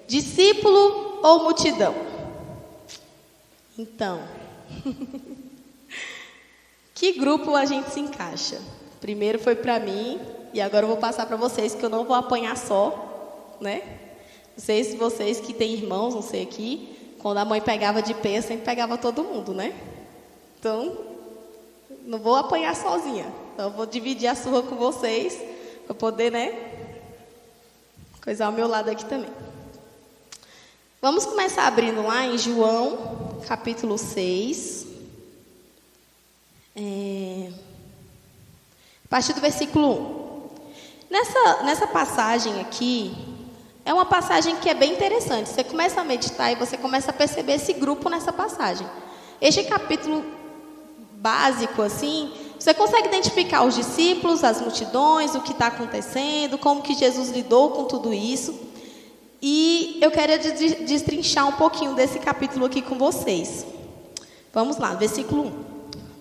Discípulo ou multidão? Então, que grupo a gente se encaixa? Primeiro foi para mim e agora eu vou passar para vocês, que eu não vou apanhar só, né? Não sei se vocês que têm irmãos, não sei aqui, quando a mãe pegava de pé, sempre pegava todo mundo, né? Então, não vou apanhar sozinha. Então, eu vou dividir a surra com vocês, para poder, né? Coisar ao meu lado aqui também. Vamos começar abrindo lá em João, capítulo 6. A partir do versículo 1. Nessa passagem aqui, é uma passagem que é bem interessante. Você começa a meditar e você começa a perceber esse grupo nessa passagem. Este capítulo básico, assim, você consegue identificar os discípulos, as multidões, o que está acontecendo, como que Jesus lidou com tudo isso. E eu quero destrinchar um pouquinho desse capítulo aqui com vocês. Vamos lá, versículo 1.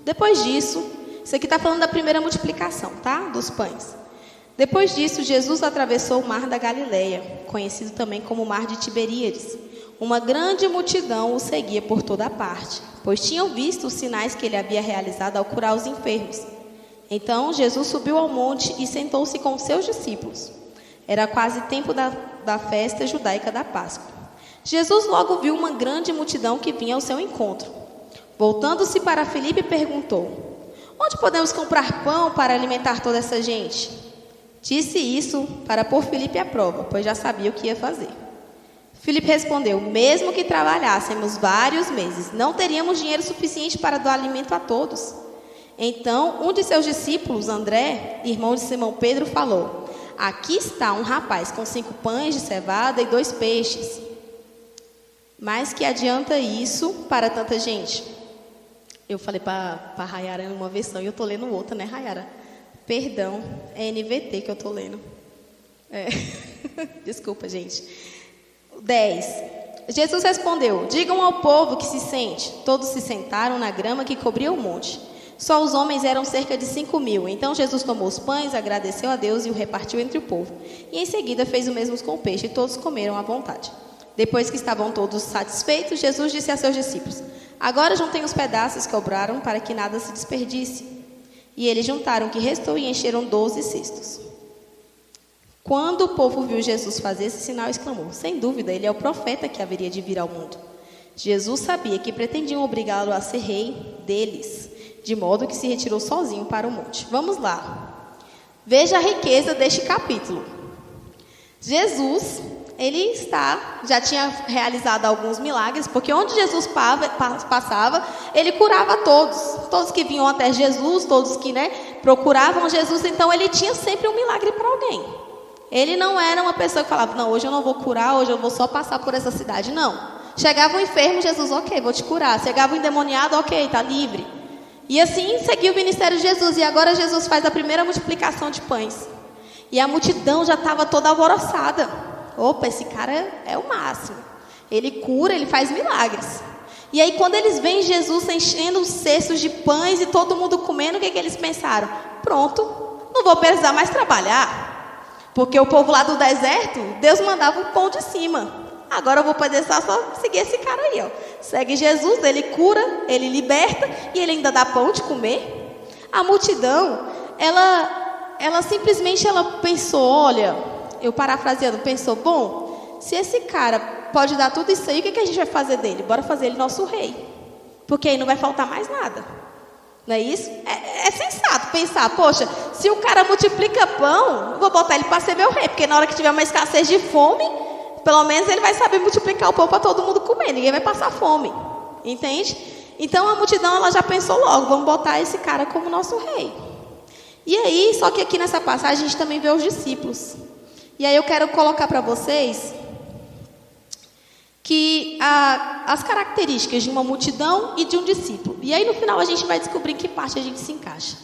Depois disso, isso aqui está falando da primeira multiplicação, tá? Dos pães. Depois disso, Jesus atravessou o mar da Galileia, conhecido também como mar de Tiberíades. Uma grande multidão o seguia por toda parte, pois tinham visto os sinais que ele havia realizado ao curar os enfermos. Então, Jesus subiu ao monte e sentou-se com os seus discípulos. Era quase tempo da festa judaica da Páscoa. Jesus logo viu uma grande multidão que vinha ao seu encontro. Voltando-se para Filipe, perguntou: onde podemos comprar pão para alimentar toda essa gente? Disse isso para pôr Filipe à prova, pois já sabia o que ia fazer. Filipe respondeu: mesmo que trabalhássemos vários meses, não teríamos dinheiro suficiente para dar alimento a todos. Então, um de seus discípulos, André, irmão de Simão Pedro, falou: aqui está um rapaz com 5 pães de cevada e 2 peixes. Mas que adianta isso para tanta gente? Eu falei para a Rayara em uma versão e eu estou lendo outra, né, Rayara? Perdão, é NVT que eu estou lendo. Desculpa, gente. 10. Jesus respondeu: digam ao povo que se sente. Todos se sentaram na grama que cobria o monte. Só os homens eram cerca de 5.000. Então Jesus tomou os pães, agradeceu a Deus e o repartiu entre o povo. E em seguida fez o mesmo com o peixe, e todos comeram à vontade. Depois que estavam todos satisfeitos, Jesus disse a seus discípulos: agora juntem os pedaços que sobraram para que nada se desperdice. E eles juntaram o que restou e encheram 12 cestos. Quando o povo viu Jesus fazer esse sinal, exclamou: sem dúvida, ele é o profeta que haveria de vir ao mundo. Jesus sabia que pretendiam obrigá-lo a ser rei deles, de modo que se retirou sozinho para o monte. Vamos lá. Veja a riqueza deste capítulo. Jesus, ele já tinha realizado alguns milagres, porque onde Jesus passava, ele curava todos que vinham até Jesus, todos que, procuravam Jesus. Então ele tinha sempre um milagre para alguém. Ele não era uma pessoa que falava: não, hoje eu não vou curar, hoje eu vou só passar por essa cidade. Não. Chegava um enfermo, Jesus: ok, vou te curar. Chegava um endemoniado: ok, está livre. E assim seguiu o ministério de Jesus. E agora Jesus faz a primeira multiplicação de pães. E a multidão já estava toda alvoroçada. Opa, esse cara é o máximo. Ele cura, ele faz milagres. E aí quando eles veem Jesus enchendo os cestos de pães e todo mundo comendo, o que eles pensaram? Pronto, não vou precisar mais trabalhar. Porque o povo lá do deserto, Deus mandava o pão de cima. Agora eu vou poder só seguir esse cara aí, ó. Segue Jesus, ele cura, ele liberta e ele ainda dá pão de comer. A multidão, ela simplesmente pensou, olha, eu parafraseando, pensou: bom, se esse cara pode dar tudo isso aí, o que a gente vai fazer dele? Bora fazer ele nosso rei, porque aí não vai faltar mais nada. Não é isso? É sensato pensar: poxa, se o cara multiplica pão, eu vou botar ele para ser meu rei, porque na hora que tiver uma escassez de fome, pelo menos ele vai saber multiplicar o pão para todo mundo comer, ninguém vai passar fome, entende? Então a multidão, ela já pensou logo: vamos botar esse cara como nosso rei. E aí, só que aqui nessa passagem a gente também vê os discípulos. E aí eu quero colocar para vocês que as características de uma multidão e de um discípulo. E aí no final a gente vai descobrir em que parte a gente se encaixa.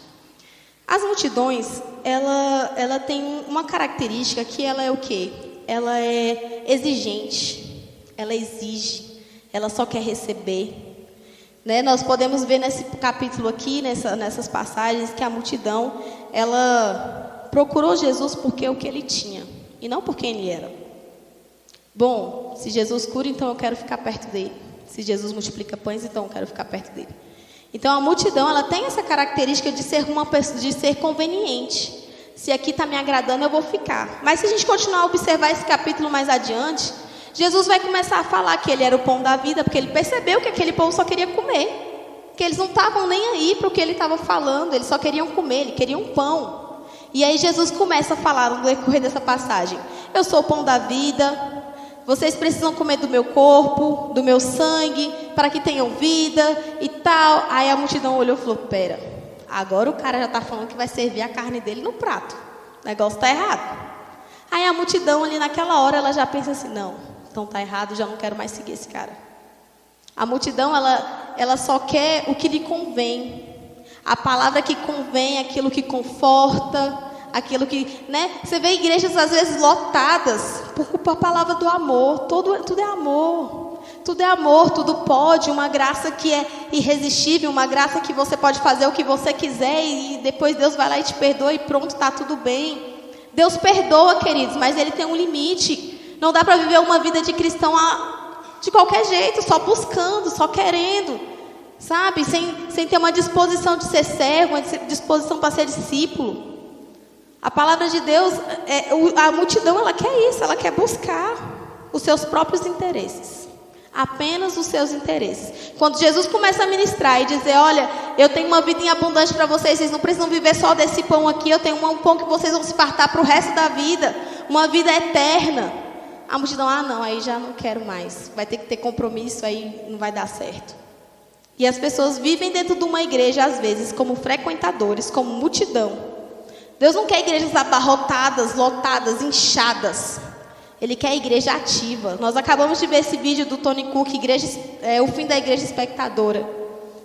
As multidões, ela tem uma característica que ela é o quê? Ela é exigente, ela exige, ela só quer receber. Nós podemos ver nesse capítulo aqui, nessas passagens, que a multidão, ela procurou Jesus porque é o que ele tinha, e não por quem ele era. Bom, se Jesus cura, então eu quero ficar perto dele. Se Jesus multiplica pães, então eu quero ficar perto dele. Então a multidão, ela tem essa característica de ser de ser conveniente. Se aqui está me agradando, eu vou ficar. Mas se a gente continuar a observar esse capítulo mais adiante, Jesus vai começar a falar que ele era o pão da vida, porque ele percebeu que aquele povo só queria comer. Que eles não estavam nem aí para o que ele estava falando, eles só queriam comer, eles queriam pão. E aí Jesus começa a falar no decorrer dessa passagem: eu sou o pão da vida. Vocês precisam comer do meu corpo, do meu sangue, para que tenham vida e tal. Aí a multidão olhou e falou: pera, agora o cara já está falando que vai servir a carne dele no prato. O negócio está errado. Aí a multidão ali naquela hora, ela já pensa assim: não, então está errado, já não quero mais seguir esse cara. A multidão, ela só quer o que lhe convém. A palavra que convém, aquilo que conforta, aquilo que, né? Você vê igrejas às vezes lotadas por palavra do amor. Tudo é amor. Tudo é amor, tudo pode. Uma graça que é irresistível, uma graça que você pode fazer o que você quiser e depois Deus vai lá e te perdoa e pronto, está tudo bem. Deus perdoa, queridos, mas Ele tem um limite. Não dá para viver uma vida de cristão de qualquer jeito, só buscando, só querendo, sabe? Sem ter uma disposição de ser servo, uma disposição para ser discípulo. A palavra de Deus, a multidão, ela quer isso, ela quer buscar os seus próprios interesses. Apenas os seus interesses. Quando Jesus começa a ministrar e dizer: olha, eu tenho uma vida em abundância para vocês, vocês não precisam viver só desse pão aqui, eu tenho um pão que vocês vão se fartar para o resto da vida, uma vida eterna. A multidão: ah não, aí já não quero mais, vai ter que ter compromisso, aí não vai dar certo. E as pessoas vivem dentro de uma igreja, às vezes, como frequentadores, como multidão. Deus não quer igrejas abarrotadas, lotadas, inchadas. Ele quer igreja ativa. Nós acabamos de ver esse vídeo do Tony Cook, o fim da igreja espectadora.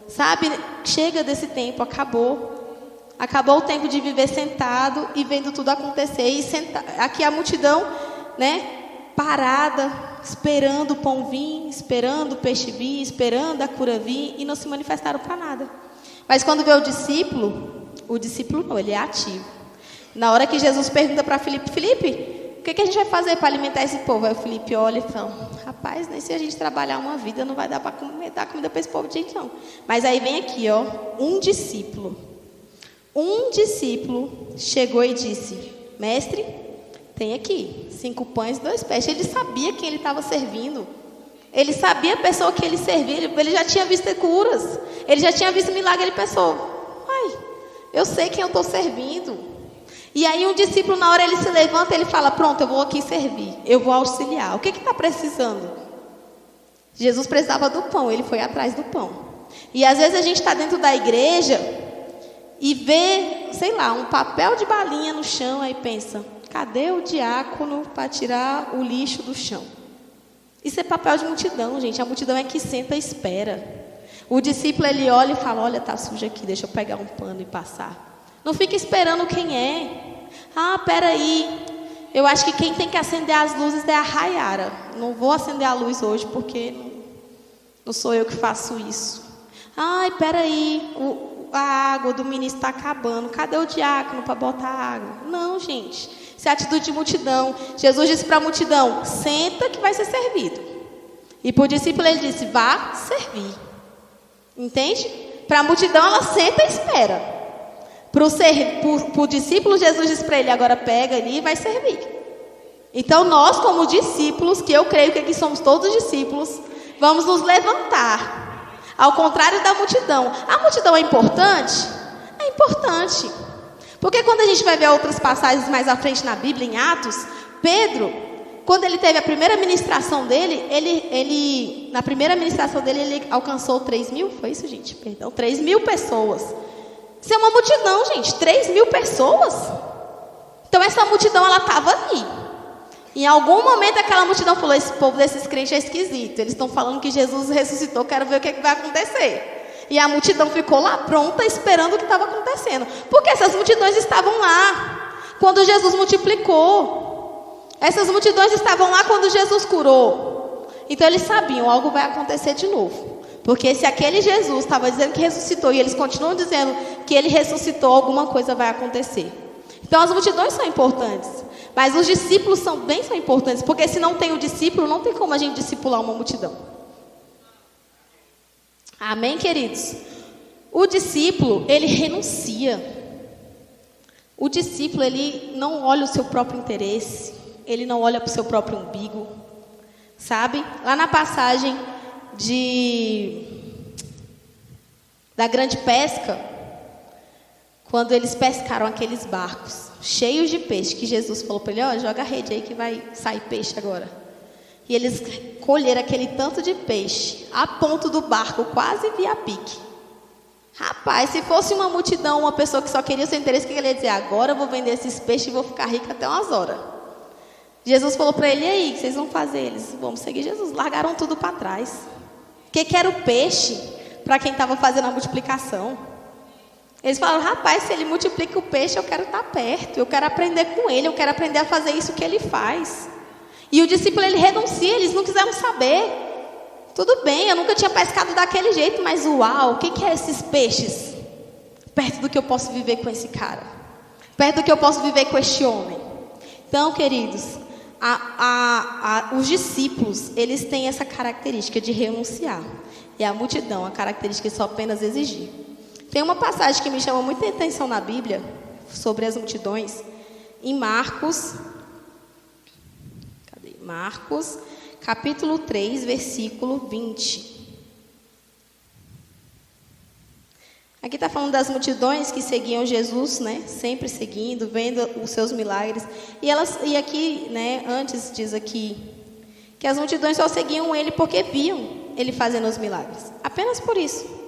Sabe, chega desse tempo, acabou. Acabou o tempo de viver sentado e vendo tudo acontecer. E aqui a multidão, né, parada, esperando o pão vir, esperando o peixe vir, esperando a cura vir, e não se manifestaram para nada. Mas quando vê o discípulo não, ele é ativo. Na hora que Jesus pergunta para Filipe: Filipe, o que a gente vai fazer para alimentar esse povo? Aí o Filipe olha e fala: rapaz, nem se a gente trabalhar uma vida, não vai dar para dar comida para esse povo de gente não. Mas aí vem aqui, ó, um discípulo chegou e disse: mestre, tem aqui 5 pães e 2 peixes. Ele sabia quem ele estava servindo. Ele sabia a pessoa que ele servia. Ele já tinha visto curas. Ele já tinha visto milagre. Ele pensou: eu sei quem eu estou servindo. E aí um discípulo, na hora ele se levanta, ele fala: pronto, eu vou aqui servir, eu vou auxiliar. O que está precisando? Jesus precisava do pão, ele foi atrás do pão. E às vezes a gente está dentro da igreja e vê, sei lá, um papel de balinha no chão, aí pensa: cadê o diácono para tirar o lixo do chão? Isso é papel de multidão, gente. A multidão é que senta e espera. O discípulo, ele olha e fala: olha, está sujo aqui, deixa eu pegar um pano e passar. Não fica esperando quem é. Ah, peraí, eu acho que quem tem que acender as luzes é a Rayara. Não vou acender a luz hoje porque não sou eu que faço isso. Ai, peraí, a água do ministro está acabando. Cadê o diácono para botar água? Não, gente, isso é atitude de multidão. Jesus disse para a multidão: senta que vai ser servido. E para o discípulo ele disse: vá servir. Entende? Para a multidão ela senta e espera. Para o discípulo, Jesus disse para ele: agora pega ali e vai servir. Então nós, como discípulos, que eu creio que aqui somos todos discípulos, vamos nos levantar. Ao contrário da multidão. A multidão é importante? É importante. Porque quando a gente vai ver outras passagens mais à frente na Bíblia, em Atos, Pedro, quando ele teve a primeira ministração dele, na primeira ministração dele, ele alcançou 3.000, foi isso, gente? Perdão, 3.000 pessoas. Isso é uma multidão, gente, 3.000 pessoas. Então essa multidão, ela estava ali. Em algum momento aquela multidão falou: esse povo desses crentes é esquisito. Eles estão falando que Jesus ressuscitou, quero ver o que vai acontecer. E a multidão ficou lá pronta, esperando o que estava acontecendo. Porque essas multidões estavam lá quando Jesus multiplicou. Essas multidões estavam lá quando Jesus curou. Então eles sabiam: algo vai acontecer de novo. Porque se aquele Jesus estava dizendo que ressuscitou e eles continuam dizendo que ele ressuscitou, alguma coisa vai acontecer. Então as multidões são importantes. Mas os discípulos são importantes, porque se não tem o discípulo, não tem como a gente discipular uma multidão. Amém, queridos? O discípulo, ele renuncia. O discípulo, ele não olha o seu próprio interesse, ele não olha para o seu próprio umbigo, sabe? Lá na passagem da grande pesca, quando eles pescaram aqueles barcos cheios de peixe, que Jesus falou para ele, ó, joga a rede aí que vai sair peixe agora. E eles colheram aquele tanto de peixe, a ponto do barco quase vir a pique. Rapaz, se fosse uma multidão, uma pessoa que só queria o seu interesse, o que ele ia dizer? Agora eu vou vender esses peixes e vou ficar rico até umas horas. Jesus falou para ele, e aí, o que vocês vão fazer? Eles, vamos seguir Jesus. Largaram tudo para trás. O que era o peixe para quem estava fazendo a multiplicação? Eles falaram, rapaz, se ele multiplica o peixe, eu quero estar perto, eu quero aprender com ele, eu quero aprender a fazer isso que ele faz. E o discípulo, ele renuncia, eles não quiseram saber. Tudo bem, eu nunca tinha pescado daquele jeito, mas uau, o que é esses peixes? Perto do que eu posso viver com esse cara. Perto do que eu posso viver com este homem. Então, queridos, os discípulos, eles têm essa característica de renunciar. E a multidão, a característica de só apenas exigir. Tem uma passagem que me chama muita atenção na Bíblia, sobre as multidões, em Marcos, capítulo 3, versículo 20. Aqui está falando das multidões que seguiam Jesus, né? Sempre seguindo, vendo os seus milagres. E aqui, né, antes diz aqui, que as multidões só seguiam ele porque viam ele fazendo os milagres. Apenas por isso.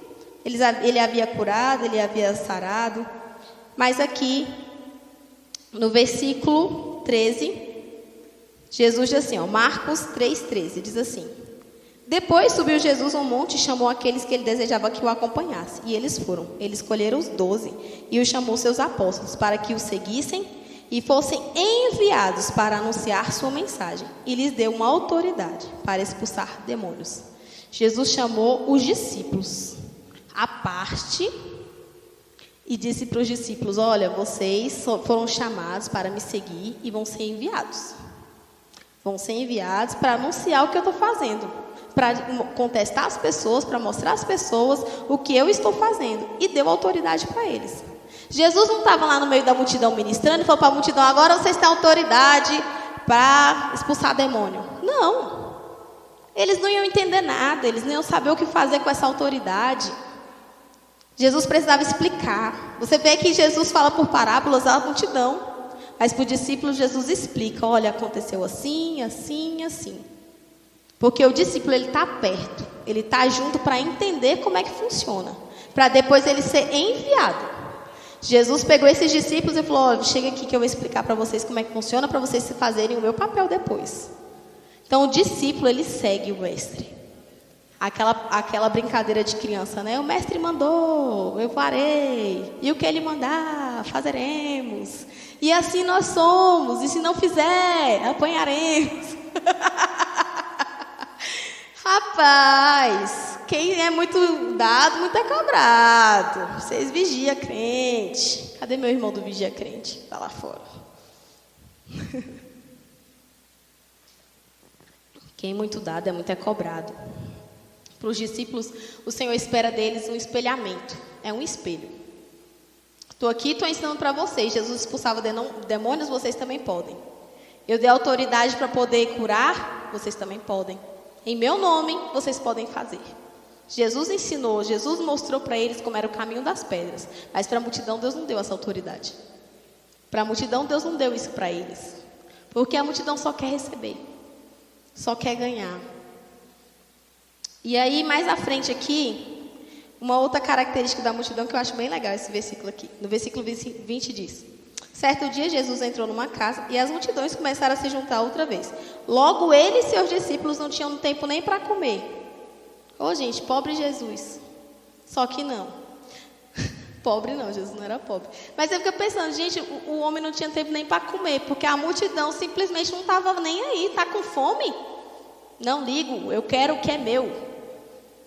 Ele havia curado, ele havia sarado. Mas aqui, no versículo 13... Jesus diz assim, Marcos 3,13, diz assim: depois subiu Jesus ao monte e chamou aqueles que ele desejava que o acompanhassem. E eles foram. Ele escolheram os 12 e os chamou seus apóstolos para que o seguissem e fossem enviados para anunciar sua mensagem. E lhes deu uma autoridade para expulsar demônios. Jesus chamou os discípulos à parte e disse para os discípulos, olha, vocês foram chamados para me seguir e vão ser enviados. Vão ser enviados para anunciar o que eu estou fazendo, para contestar as pessoas, para mostrar às pessoas o que eu estou fazendo. E deu autoridade para eles. Jesus não estava lá no meio da multidão ministrando e falou para a multidão, agora vocês têm autoridade para expulsar demônio. Não. Eles não iam entender nada, eles não iam saber o que fazer com essa autoridade. Jesus precisava explicar. Você vê que Jesus fala por parábolas à multidão. Mas para o discípulo, Jesus explica, olha, aconteceu assim, assim, assim. Porque o discípulo, ele está perto, ele está junto para entender como é que funciona. Para depois ele ser enviado. Jesus pegou esses discípulos e falou, olha, chega aqui que eu vou explicar para vocês como é que funciona, para vocês fazerem o meu papel depois. Então o discípulo, ele segue o mestre. Aquela brincadeira de criança, né? O mestre mandou, eu farei. E o que ele mandar, fazeremos. E assim nós somos. E se não fizer, apanharemos. Rapaz, quem é muito dado, muito é cobrado. Vocês vigiam crente. Cadê meu irmão do vigia crente? Está lá fora. Quem é muito dado é muito é cobrado. Para os discípulos, o Senhor espera deles um espelhamento. É um espelho. Estou aqui, estou ensinando para vocês. Jesus expulsava demônios, vocês também podem. Eu dei autoridade para poder curar, vocês também podem. Em meu nome, vocês podem fazer. Jesus ensinou, Jesus mostrou para eles como era o caminho das pedras. Mas para a multidão, Deus não deu essa autoridade. Para a multidão, Deus não deu isso para eles. Porque a multidão só quer receber. Só quer ganhar. E aí, mais à frente aqui, uma outra característica da multidão que eu acho bem legal esse versículo aqui. No versículo 20 diz: certo dia Jesus entrou numa casa e as multidões começaram a se juntar outra vez. Logo ele e seus discípulos não tinham tempo nem para comer. Ô gente, pobre Jesus. Só que não. Pobre não, Jesus não era pobre. Mas eu fico pensando, gente, o homem não tinha tempo nem para comer, porque a multidão simplesmente não estava nem aí. Está com fome? Não ligo, eu quero o que é meu.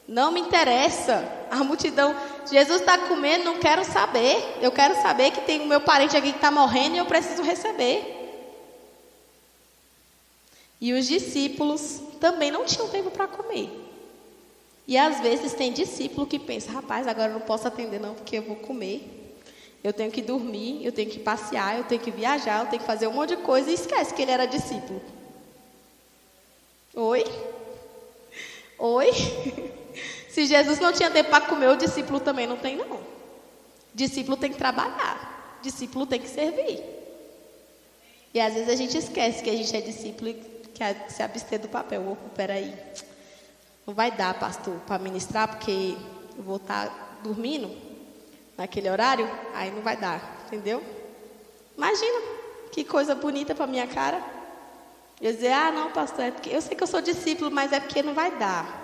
Não me interessa. A multidão, Jesus está comendo, não quero saber. Eu quero saber que tem o meu parente aqui que está morrendo e eu preciso receber. E os discípulos também não tinham tempo para comer. E às vezes tem discípulo que pensa, rapaz, agora eu não posso atender não, porque eu vou comer. Eu tenho que dormir, eu tenho que passear, eu tenho que viajar, eu tenho que fazer um monte de coisa e esquece que ele era discípulo. Oi? Oi? Se Jesus não tinha tempo para comer, o discípulo também não tem não. Discípulo tem que trabalhar, discípulo tem que servir. E às vezes a gente esquece que a gente é discípulo e quer se abster do papel. Opa, peraí, não vai dar, pastor, para ministrar, porque eu vou estar dormindo naquele horário, aí não vai dar, entendeu? Imagina, que coisa bonita para minha cara. Eu dizer, não, pastor, é porque eu sei que eu sou discípulo, mas é porque não vai dar.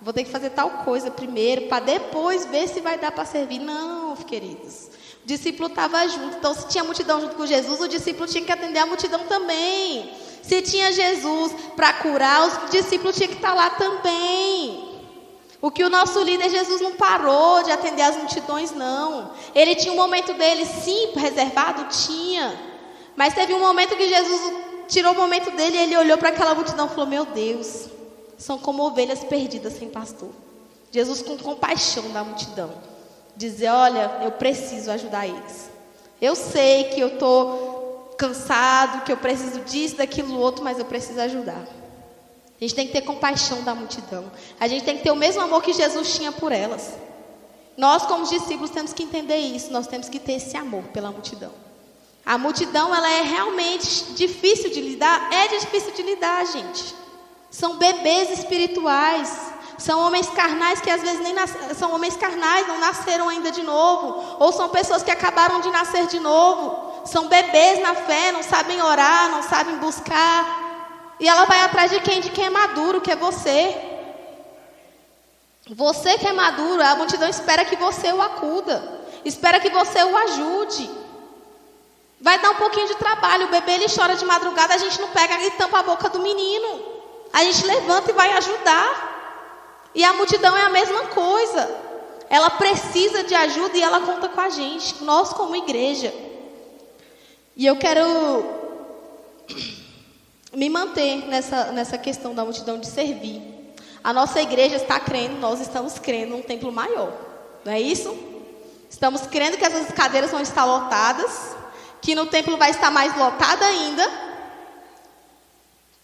Vou ter que fazer tal coisa primeiro, para depois ver se vai dar para servir. Não, queridos. O discípulo estava junto. Então, se tinha multidão junto com Jesus, o discípulo tinha que atender a multidão também. Se tinha Jesus para curar, os discípulos tinham que estar lá também. O que o nosso líder Jesus não parou de atender as multidões, não. Ele tinha um momento dele, sim, reservado? Tinha. Mas teve um momento que Jesus tirou o momento dele e ele olhou para aquela multidão e falou, meu Deus, são como ovelhas perdidas sem pastor. Jesus com compaixão da multidão. Dizer, olha, eu preciso ajudar eles. Eu sei que eu estou cansado, que eu preciso disso, daquilo, outro, mas eu preciso ajudar. A gente tem que ter compaixão da multidão. A gente tem que ter o mesmo amor que Jesus tinha por elas. Nós, como discípulos, temos que entender isso. Nós temos que ter esse amor pela multidão. A multidão, ela é realmente difícil de lidar. É difícil de lidar, gente. São bebês espirituais. São homens carnais que às vezes nem são homens carnais, não nasceram ainda de novo. Ou são pessoas que acabaram de nascer de novo. São bebês na fé, não sabem orar, não sabem buscar. E ela vai atrás de quem? De quem é maduro, que é você. Você que é maduro, a multidão espera que você o acuda. Espera que você o ajude. Vai dar um pouquinho de trabalho. O bebê, ele chora de madrugada, a gente não pega e tampa a boca do menino. A gente levanta e vai ajudar. E a multidão é a mesma coisa. Ela precisa de ajuda e ela conta com a gente. Nós como igreja. E eu quero me manter nessa questão da multidão de servir. A nossa igreja está crendo, nós estamos crendo num templo maior. Não é isso? Estamos crendo que essas cadeiras vão estar lotadas. Que no templo vai estar mais lotado ainda.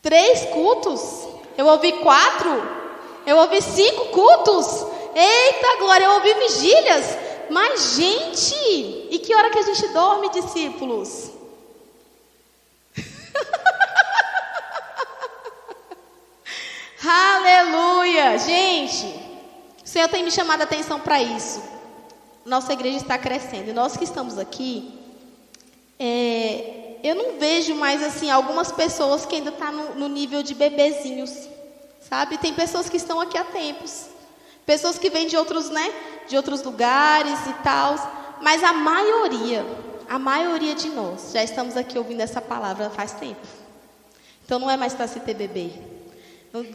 3 cultos. Eu ouvi 4. Eu ouvi 5 cultos. Eita glória, eu ouvi vigílias. Mas gente, e que hora que a gente dorme, discípulos? Aleluia. Gente, o Senhor tem me chamado a atenção para isso. Nossa igreja está crescendo. E nós que estamos aqui, eu não vejo mais assim algumas pessoas que ainda estão no nível de bebezinhos, sabe? Tem pessoas que estão aqui há tempos, pessoas que vêm de outros, de outros lugares e tal, mas a maioria de nós já estamos aqui ouvindo essa palavra faz tempo. Então não é mais para se ter bebê.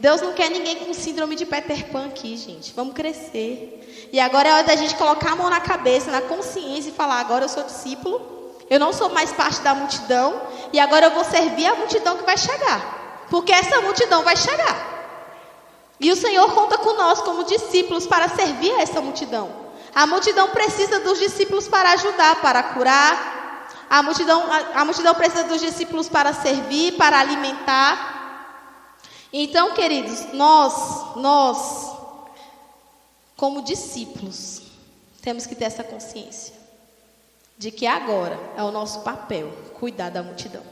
Deus não quer ninguém com síndrome de Peter Pan aqui, gente. Vamos crescer. E agora é hora da gente colocar a mão na cabeça, na consciência e falar, agora eu sou discípulo. Eu não sou mais parte da multidão. E agora eu vou servir a multidão que vai chegar. Porque essa multidão vai chegar. E o Senhor conta com nós como discípulos para servir a essa multidão. A multidão precisa dos discípulos para ajudar, para curar. A multidão precisa dos discípulos para servir, para alimentar. Então, queridos, nós, como discípulos, temos que ter essa consciência de que agora é o nosso papel cuidar da multidão.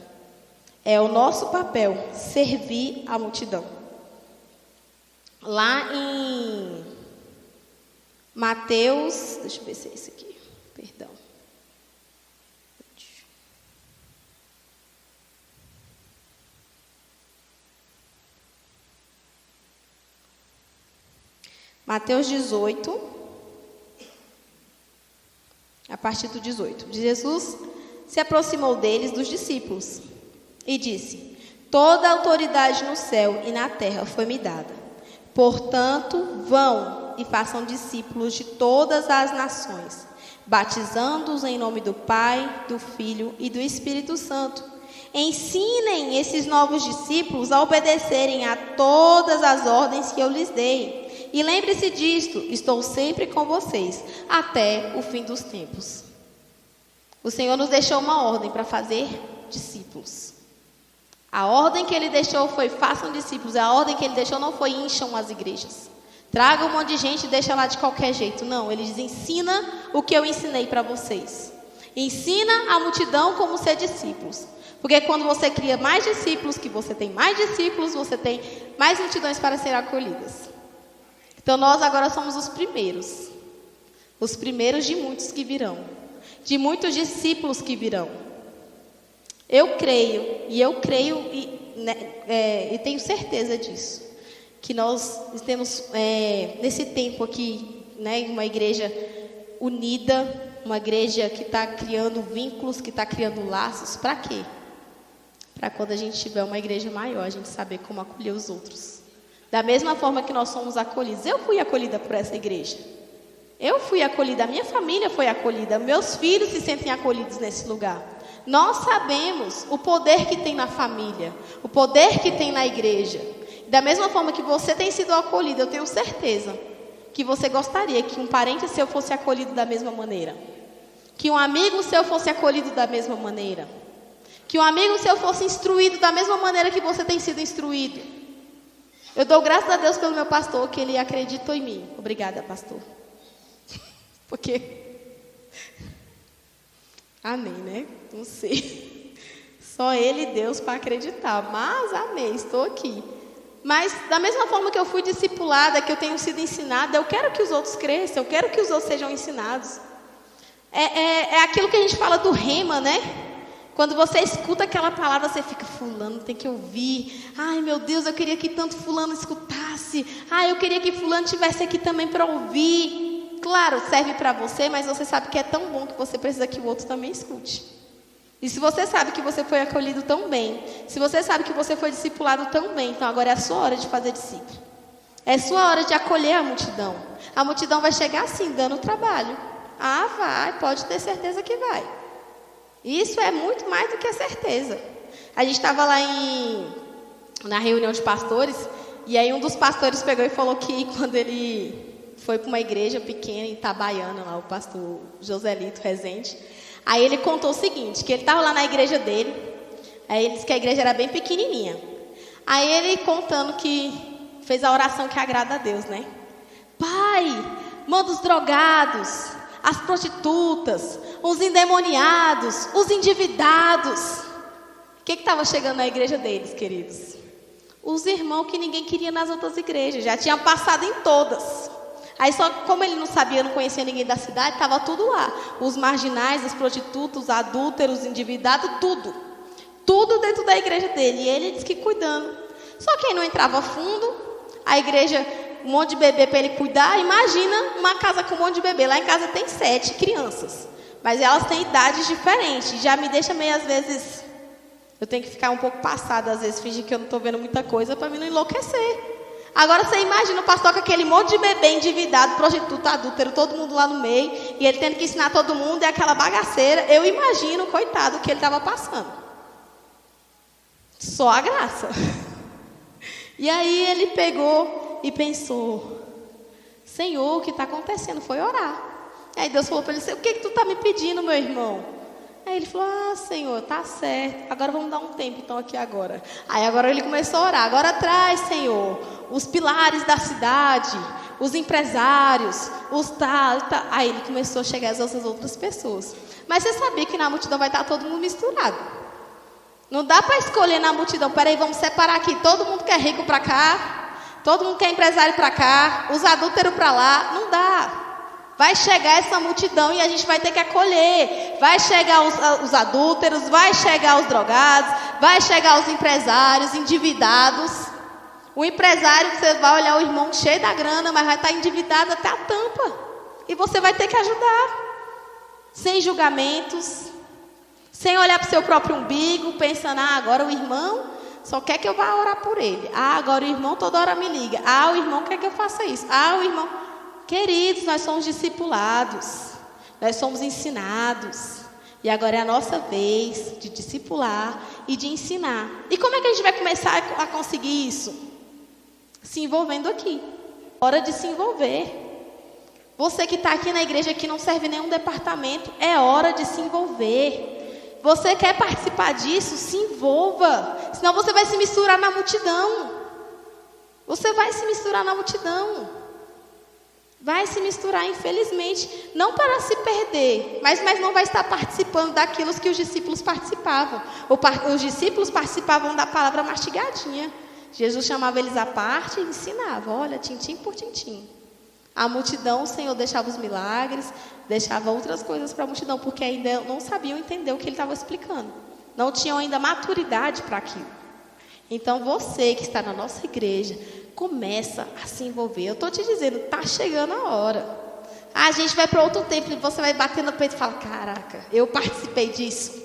É o nosso papel servir a multidão. Lá em Mateus, deixa eu ver se é esse aqui, perdão. Mateus 18, a partir do 18. Jesus se aproximou deles, dos discípulos, e disse: toda a autoridade no céu e na terra foi-me dada. Portanto, vão e façam discípulos de todas as nações, batizando-os em nome do Pai, do Filho e do Espírito Santo, Ensinem esses novos discípulos a obedecerem a todas as ordens que eu lhes dei. E lembre-se disto, estou sempre com vocês, até o fim dos tempos. O Senhor nos deixou uma ordem para fazer discípulos. A ordem que Ele deixou foi: façam discípulos. A ordem que Ele deixou não foi: encham as igrejas. Traga um monte de gente e deixa lá de qualquer jeito. Não, Ele diz: ensina o que eu ensinei para vocês. Ensina a multidão como ser discípulos. Porque quando você cria mais discípulos, que você tem mais discípulos, você tem mais multidões para serem acolhidas. Então nós agora somos os primeiros. Os primeiros de muitos que virão. De muitos discípulos que virão. Eu creio e tenho certeza disso. Que nós temos nesse tempo aqui, né, uma igreja unida, uma igreja que está criando vínculos, que está criando laços. Para quê? Para quando a gente tiver uma igreja maior, a gente saber como acolher os outros. Da mesma forma que nós somos acolhidos. Eu fui acolhida por essa igreja. Eu fui acolhida, a minha família foi acolhida, meus filhos se sentem acolhidos nesse lugar. Nós sabemos o poder que tem na família, o poder que tem na igreja. Da mesma forma que você tem sido acolhido, eu tenho certeza que você gostaria que um parente seu fosse acolhido da mesma maneira. Que um amigo seu fosse acolhido da mesma maneira. Que um amigo seu fosse instruído da mesma maneira que você tem sido instruído. Eu dou graças a Deus pelo meu pastor, que ele acreditou em mim. Obrigada, pastor. Porque... amém, né? Não sei. Só Ele e Deus para acreditar. Mas amém, estou aqui. Mas da mesma forma que eu fui discipulada, que eu tenho sido ensinada, eu quero que os outros cresçam, eu quero que os outros sejam ensinados. É aquilo que a gente fala do rema, né? Quando você escuta aquela palavra, você fica: fulano tem que ouvir. Ai, meu Deus, eu queria que tanto fulano escutasse. Ai, eu queria que fulano estivesse aqui também para ouvir. Claro, serve para você, mas você sabe que é tão bom que você precisa que o outro também escute. E se você sabe que você foi acolhido tão bem, se você sabe que você foi discipulado tão bem, então agora é a sua hora de fazer discípulo. É a sua hora de acolher a multidão. A multidão vai chegar assim, dando trabalho. Ah, vai, pode ter certeza que vai. Isso é muito mais do que a certeza. A gente estava lá na reunião de pastores, e aí um dos pastores pegou e falou que quando ele foi para uma igreja pequena em Itabaiana, lá o pastor Joselito Rezende, aí ele contou o seguinte, que ele estava lá na igreja dele, aí ele disse que a igreja era bem pequenininha. Aí ele contando que fez a oração que agrada a Deus, né? Pai, manda os drogados, as prostitutas, os endemoniados, os endividados. O que estava chegando na igreja deles, queridos? Os irmãos que ninguém queria nas outras igrejas, já tinha passado em todas. Aí só como ele não sabia, não conhecia ninguém da cidade, estava tudo lá. Os marginais, os prostitutos, os adúlteros, os endividados, tudo. Tudo dentro da igreja dele. E ele disse que cuidando. Só que aí não entrava fundo, a igreja, um monte de bebê para ele cuidar. Imagina uma casa com um monte de bebê. Lá em casa tem 7 crianças. Mas elas têm idades diferentes. Já me deixa meio, às vezes... eu tenho que ficar um pouco passada, às vezes, fingir que eu não estou vendo muita coisa para mim não enlouquecer. Agora você imagina o pastor com aquele monte de bebê endividado, prostituta, adúltero, todo mundo lá no meio, e ele tendo que ensinar todo mundo, é aquela bagaceira. Eu imagino, coitado, o que ele estava passando. Só a graça. E aí ele pegou e pensou: Senhor, o que está acontecendo? Foi orar. Aí Deus falou para ele: o que tu está me pedindo, meu irmão? Aí ele falou: Senhor, tá certo. Agora vamos dar um tempo então aqui agora. Aí agora ele começou a orar. Agora traz, Senhor, os pilares da cidade, os empresários, os tal. Aí ele começou a chegar às outras pessoas. Mas você sabia que na multidão vai estar todo mundo misturado. Não dá para escolher na multidão: peraí, vamos separar aqui. Todo mundo que é rico para cá, todo mundo que é empresário para cá, os adúlteros para lá. Não dá. Vai chegar essa multidão e a gente vai ter que acolher. Vai chegar os adúlteros, vai chegar os drogados, vai chegar os empresários endividados. O empresário, você vai olhar o irmão cheio da grana, mas vai estar endividado até a tampa. E você vai ter que ajudar. Sem julgamentos, sem olhar para o seu próprio umbigo, pensando: agora o irmão só quer que eu vá orar por ele. Agora o irmão toda hora me liga. O irmão quer que eu faça isso. O irmão... Queridos, nós somos discipulados, nós somos ensinados. E agora é a nossa vez de discipular e de ensinar. E como é que a gente vai começar a conseguir isso? Se envolvendo aqui. Hora de se envolver. Você que está aqui na igreja que não serve nenhum departamento, é hora de se envolver. Você quer participar disso? Se envolva. Senão você vai se misturar na multidão. Você vai se misturar na multidão. Vai se misturar, infelizmente, não para se perder, mas não vai estar participando daquilo que os discípulos participavam. Os discípulos participavam da palavra mastigadinha. Jesus chamava eles à parte e ensinava, olha, tintim por tintim. A multidão, o Senhor deixava os milagres, deixava outras coisas para a multidão, porque ainda não sabiam entender o que ele estava explicando. Não tinham ainda maturidade para aquilo. Então, você que está na nossa igreja, começa a se envolver. Eu estou te dizendo, está chegando a hora. A gente vai para outro tempo e você vai bater no peito e fala, caraca, eu participei disso.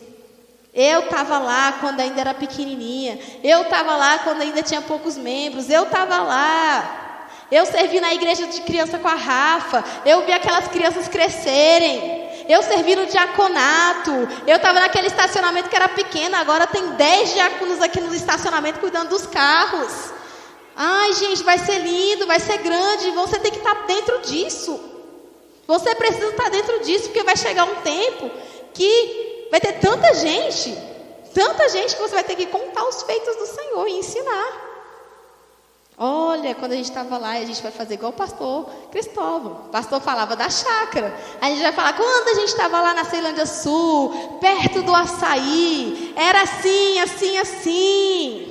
Eu estava lá quando ainda era pequenininha. Eu estava lá quando ainda tinha poucos membros. Eu estava lá. Eu servi na igreja de criança com a Rafa. Eu vi aquelas crianças crescerem. Eu servi no diaconato. Eu estava naquele estacionamento que era pequeno. Agora tem 10 diáconos aqui no estacionamento cuidando dos carros. Ai, gente, vai ser lindo, vai ser grande. Você tem que estar dentro disso. Você precisa estar dentro disso, porque vai chegar um tempo que vai ter tanta gente que você vai ter que contar os feitos do Senhor e ensinar. Olha, quando a gente estava lá, a gente vai fazer igual o pastor Cristóvão. O pastor falava da chácara. A gente vai falar, quando a gente estava lá na Ceilândia Sul, perto do açaí, era assim, assim, assim.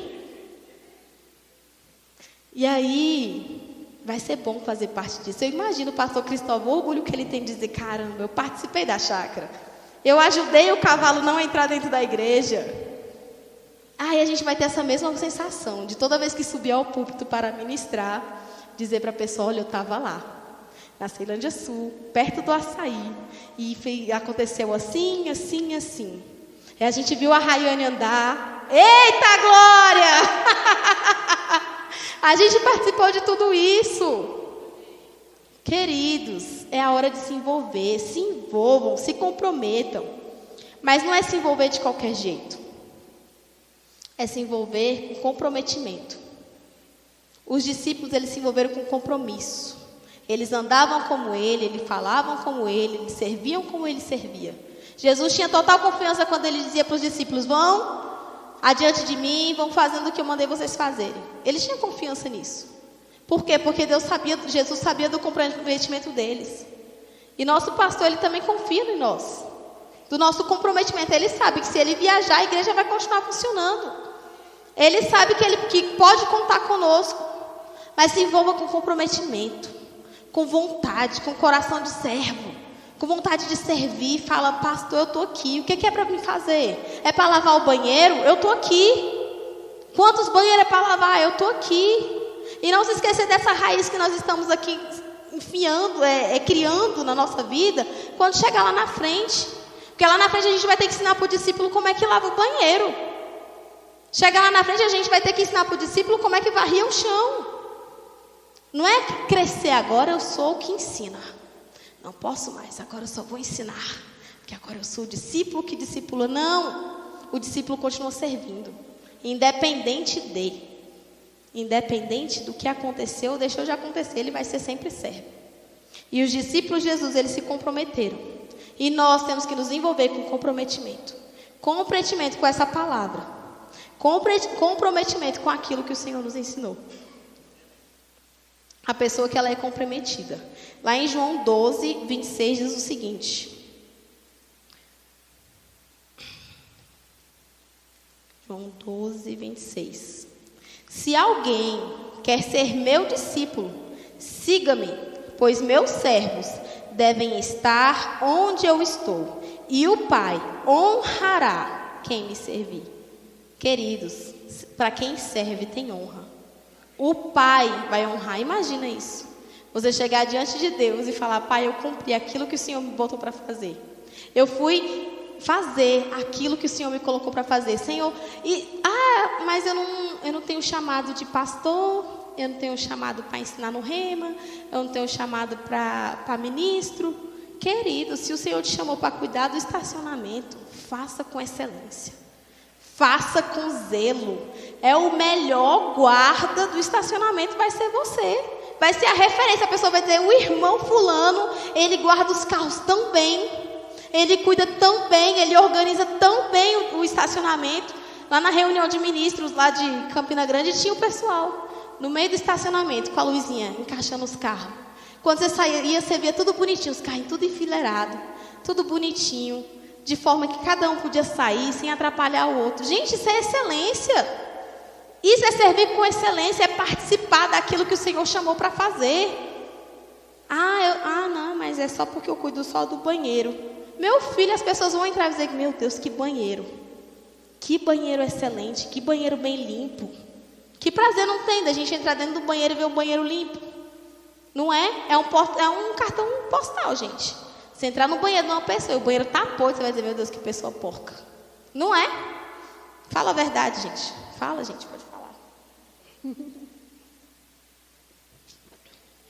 E aí, vai ser bom fazer parte disso. Eu imagino o pastor Cristóvão, o orgulho que ele tem de dizer, caramba, eu participei da chácara. Eu ajudei o cavalo não a entrar dentro da igreja. Aí a gente vai ter essa mesma sensação de toda vez que subir ao púlpito para ministrar, dizer para a pessoa, olha, eu estava lá, na Ceilândia Sul, perto do açaí, e aconteceu assim, assim, assim. E a gente viu a Rayane andar. Eita glória! A gente participou de tudo isso. Queridos, é a hora de se envolver. Se envolvam, se comprometam. Mas não é se envolver de qualquer jeito. É se envolver com comprometimento. Os discípulos, eles se envolveram com compromisso. Eles andavam como ele, eles falavam como ele, eles serviam como ele servia. Jesus tinha total confiança quando ele dizia para os discípulos, vão adiante de mim, vão fazendo o que eu mandei vocês fazerem. Eles tinham confiança nisso. Por quê? Porque Jesus sabia do comprometimento deles. E nosso pastor, ele também confia em nós. Do nosso comprometimento. Ele sabe que se ele viajar, a igreja vai continuar funcionando. Ele sabe que pode contar conosco. Mas se envolva com comprometimento. Com vontade, com coração de servo. Com vontade de servir. Fala, pastor, eu estou aqui. O que é para mim fazer? É para lavar o banheiro? Eu estou aqui. Quantos banheiros é para lavar? Eu estou aqui. E não se esquecer dessa raiz que nós estamos aqui enfiando, criando na nossa vida, quando chegar lá na frente. Porque lá na frente a gente vai ter que ensinar para o discípulo como é que lava o banheiro. Chega lá na frente a gente vai ter que ensinar para o discípulo como é que varria o chão. Não é crescer agora, eu sou o que ensina. Não posso mais, agora eu só vou ensinar. Porque agora eu sou o discípulo que discipula. Não, o discípulo continua servindo. Independente do que aconteceu ou deixou de acontecer, ele vai ser sempre servo. E os discípulos de Jesus, eles se comprometeram. E nós temos que nos envolver com comprometimento. Comprometimento com essa palavra. Comprometimento com aquilo que o Senhor nos ensinou. A pessoa que ela é comprometida. Lá em João 12, 26 diz o seguinte. João 12, 26. Se alguém quer ser meu discípulo, siga-me, pois meus servos devem estar onde eu estou, e o Pai honrará quem me servir. Queridos, para quem serve tem honra. O Pai vai honrar, imagina isso. Você chegar diante de Deus e falar, Pai, eu cumpri aquilo que o Senhor me botou para fazer. Eu fui fazer aquilo que o Senhor me colocou para fazer. Senhor, mas eu não tenho chamado de pastor, eu não tenho chamado para ensinar no rema, eu não tenho chamado para ministro. Querido, se o Senhor te chamou para cuidar do estacionamento, faça com excelência. Faça com zelo. É o melhor guarda do estacionamento, vai ser você. Vai ser a referência. A pessoa vai dizer, o irmão fulano, ele guarda os carros tão bem. Ele cuida tão bem, ele organiza tão bem o estacionamento. Lá na reunião de ministros, lá de Campina Grande, tinha o pessoal no meio do estacionamento, com a luzinha, encaixando os carros. Quando você saía, você via tudo bonitinho, os carrinhos tudo enfileirado, tudo bonitinho, de forma que cada um podia sair sem atrapalhar o outro. Gente, isso é excelência. Isso é servir com excelência, é participar daquilo que o Senhor chamou para fazer. Não, mas é só porque eu cuido só do banheiro. Meu filho, as pessoas vão entrar e dizer, meu Deus, que banheiro. Que banheiro excelente, que banheiro bem limpo. Que prazer não tem da gente entrar dentro do banheiro e ver o banheiro limpo. Não é? É um cartão postal, gente. Você entrar no banheiro de uma pessoa e o banheiro tá podre, você vai dizer, meu Deus, que pessoa porca. Não é? Fala a verdade, gente. Fala, gente, pode falar.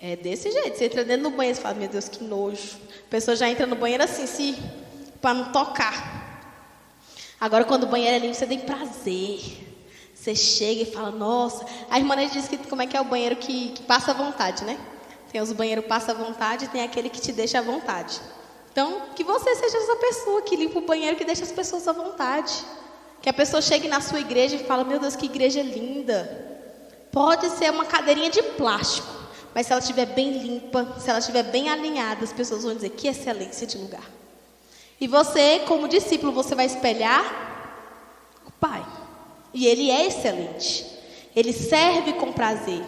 É desse jeito. Você entra dentro do banheiro e fala, meu Deus, que nojo. A pessoa já entra no banheiro assim, para não tocar. Agora, quando o banheiro é limpo, você tem prazer. Você chega e fala, nossa. A irmã disse que como é que é o banheiro que passa à vontade, né? Tem os banheiros passa à vontade e tem aquele que te deixa à vontade. Então, que você seja essa pessoa que limpa o banheiro, que deixa as pessoas à vontade. Que a pessoa chegue na sua igreja e fala, meu Deus, que igreja linda. Pode ser uma cadeirinha de plástico, mas se ela estiver bem limpa, se ela estiver bem alinhada, as pessoas vão dizer, que excelência de lugar. E você, como discípulo, você vai espelhar o Pai. E Ele é excelente. Ele serve com prazer.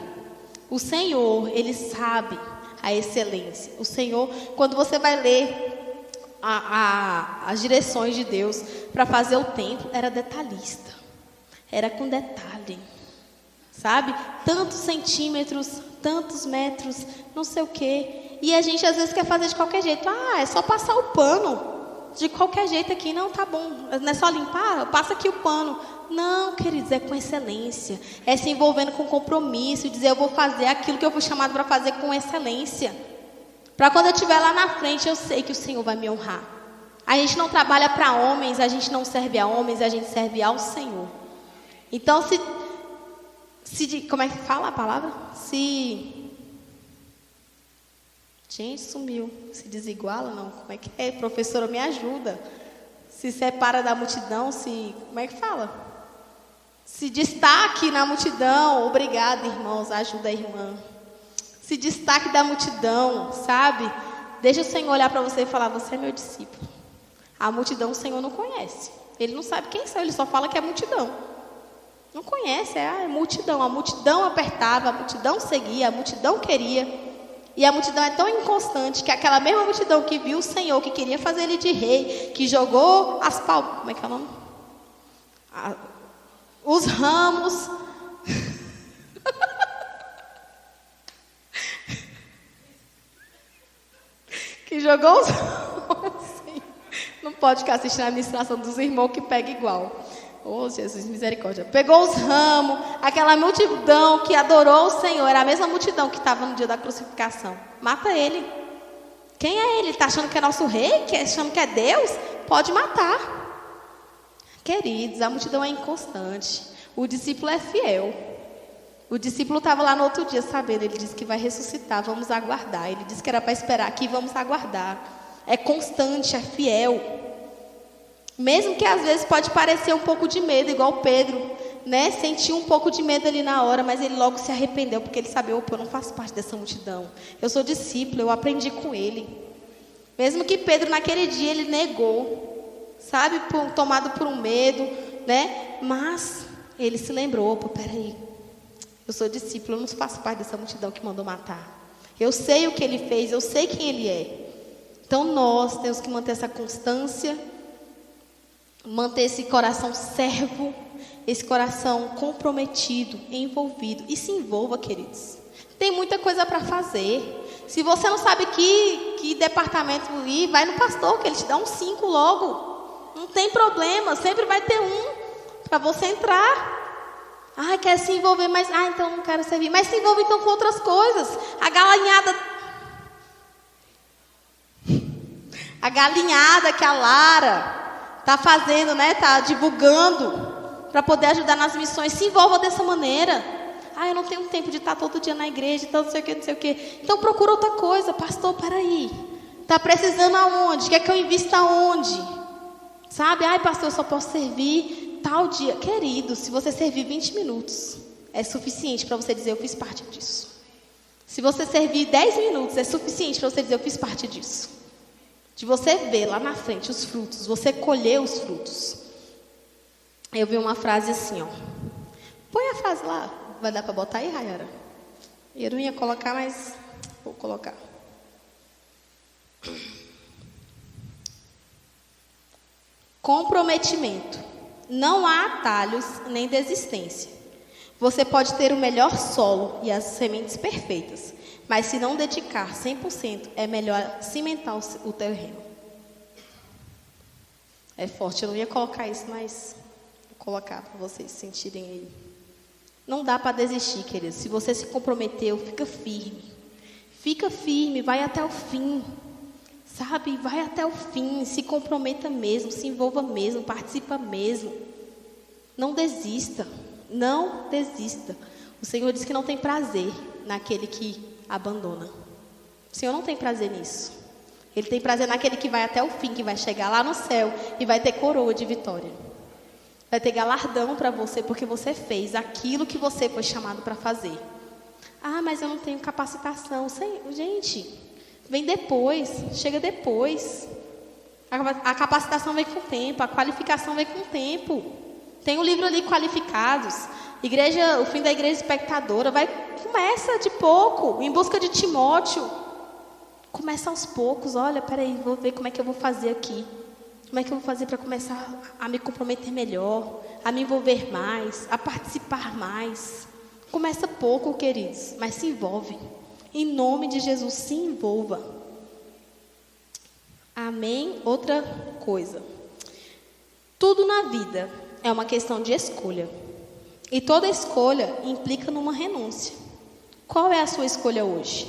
O Senhor, Ele sabe a excelência. O Senhor, quando você vai ler as direções de Deus para fazer o templo, era detalhista. Era com detalhe. Sabe? Tantos centímetros, tantos metros, não sei o quê. E a gente às vezes quer fazer de qualquer jeito. É só passar o pano. De qualquer jeito aqui, não, tá bom. Não é só limpar, passa aqui o pano. Não, queridos, é com excelência. É se envolvendo com compromisso. Dizer, eu vou fazer aquilo que eu fui chamado para fazer com excelência. Para quando eu estiver lá na frente, eu sei que o Senhor vai me honrar. A gente não trabalha para homens, a gente não serve a homens, a gente serve ao Senhor. Então, como é que fala a palavra? Gente, sumiu. Se desiguala, não. Como é que é? Professora, me ajuda. Se separa da multidão, como é que fala? Se destaque na multidão. Obrigada, irmãos. Ajuda a irmã. Se destaque da multidão, sabe? Deixa o Senhor olhar para você e falar, você é meu discípulo. A multidão o Senhor não conhece. Ele não sabe quem são, ele só fala que é multidão. Não conhece, é multidão. A multidão apertava, a multidão seguia, a multidão queria. E a multidão é tão inconstante que aquela mesma multidão que viu o Senhor, que queria fazer ele de rei, que jogou as palmas, como é que é o nome? Os ramos. Que jogou os ramos. Não pode ficar assistindo a administração dos irmãos que pega igual. Oh, Jesus, misericórdia. Pegou os ramos, aquela multidão que adorou o Senhor, era a mesma multidão que estava no dia da crucificação. Mata ele. Quem é ele? Está achando que é nosso rei? Achando que é Deus? Pode matar. Queridos, a multidão é inconstante. O discípulo é fiel. O discípulo estava lá no outro dia sabendo, ele disse que vai ressuscitar, vamos aguardar. Ele disse que era para esperar aqui, vamos aguardar. É constante, é fiel. Mesmo que às vezes pode parecer um pouco de medo, igual Pedro, né? Sentiu um pouco de medo ali na hora, mas ele logo se arrependeu, porque ele sabia, opa, eu não faço parte dessa multidão. Eu sou discípulo, eu aprendi com ele. Mesmo que Pedro naquele dia ele negou, sabe, tomado por um medo, né? Mas ele se lembrou, opa, peraí, eu sou discípulo, eu não faço parte dessa multidão que mandou matar. Eu sei o que ele fez, eu sei quem ele é. Então nós temos que manter essa constância, manter esse coração servo, esse coração comprometido, envolvido. E se envolva, queridos. Tem muita coisa para fazer. Se você não sabe que departamento ir, vai no pastor, que ele te dá uns 5 logo. Não tem problema, sempre vai ter um para você entrar. Quer se envolver, mas então não quero servir. Mas se envolve então com outras coisas. A galinhada. A galinhada que a Lara está fazendo, né? Está divulgando para poder ajudar nas missões. Se envolva dessa maneira. Eu não tenho tempo de estar todo dia na igreja, então não sei o que, não sei o que. Então procura outra coisa. Pastor, peraí. Está precisando aonde? Quer que eu invista aonde? Sabe? Pastor, eu só posso servir tal dia. Querido, se você servir 20 minutos, é suficiente para você dizer, eu fiz parte disso. Se você servir 10 minutos, é suficiente para você dizer, eu fiz parte disso. De você ver lá na frente os frutos, você colher os frutos. Eu vi uma frase assim, ó. Põe a frase lá. Vai dar para botar aí, Rayara? Eu não ia colocar, mas vou colocar. Comprometimento. Não há atalhos nem desistência. Você pode ter o melhor solo e as sementes perfeitas, mas se não dedicar 100%, é melhor cimentar o terreno. É forte, eu não ia colocar isso, mas vou colocar para vocês sentirem aí. Não dá para desistir, queridos. Se você se comprometeu, fica firme. Fica firme, vai até o fim. Sabe? Vai até o fim, se comprometa mesmo, se envolva mesmo, participa mesmo. Não desista, não desista. O Senhor diz que não tem prazer naquele que abandona. O Senhor não tem prazer nisso. Ele tem prazer naquele que vai até o fim, que vai chegar lá no céu e vai ter coroa de vitória. Vai ter galardão para você, porque você fez aquilo que você foi chamado para fazer. Mas eu não tenho capacitação. Gente, vem depois, chega depois. A capacitação vem com o tempo, a qualificação vem com o tempo. Tem um livro ali, Qualificados. Igreja, o fim da igreja espectadora. Começa de pouco, em busca de Timóteo. Começa aos poucos. Olha, peraí, vou ver como é que eu vou fazer aqui. Como é que eu vou fazer para começar a me comprometer melhor, a me envolver mais, a participar mais. Começa pouco, queridos, mas se envolve. Em nome de Jesus, se envolva. Amém? Outra coisa. Tudo na vida é uma questão de escolha. E toda escolha implica numa renúncia. Qual é a sua escolha hoje?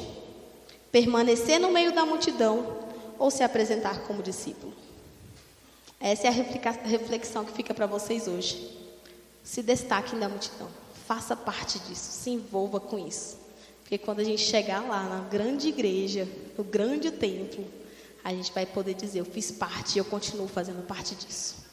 Permanecer no meio da multidão ou se apresentar como discípulo? Essa é a reflexão que fica para vocês hoje. Se destaquem da multidão. Faça parte disso. Se envolva com isso. Porque quando a gente chegar lá na grande igreja, no grande templo, a gente vai poder dizer, eu fiz parte e eu continuo fazendo parte disso.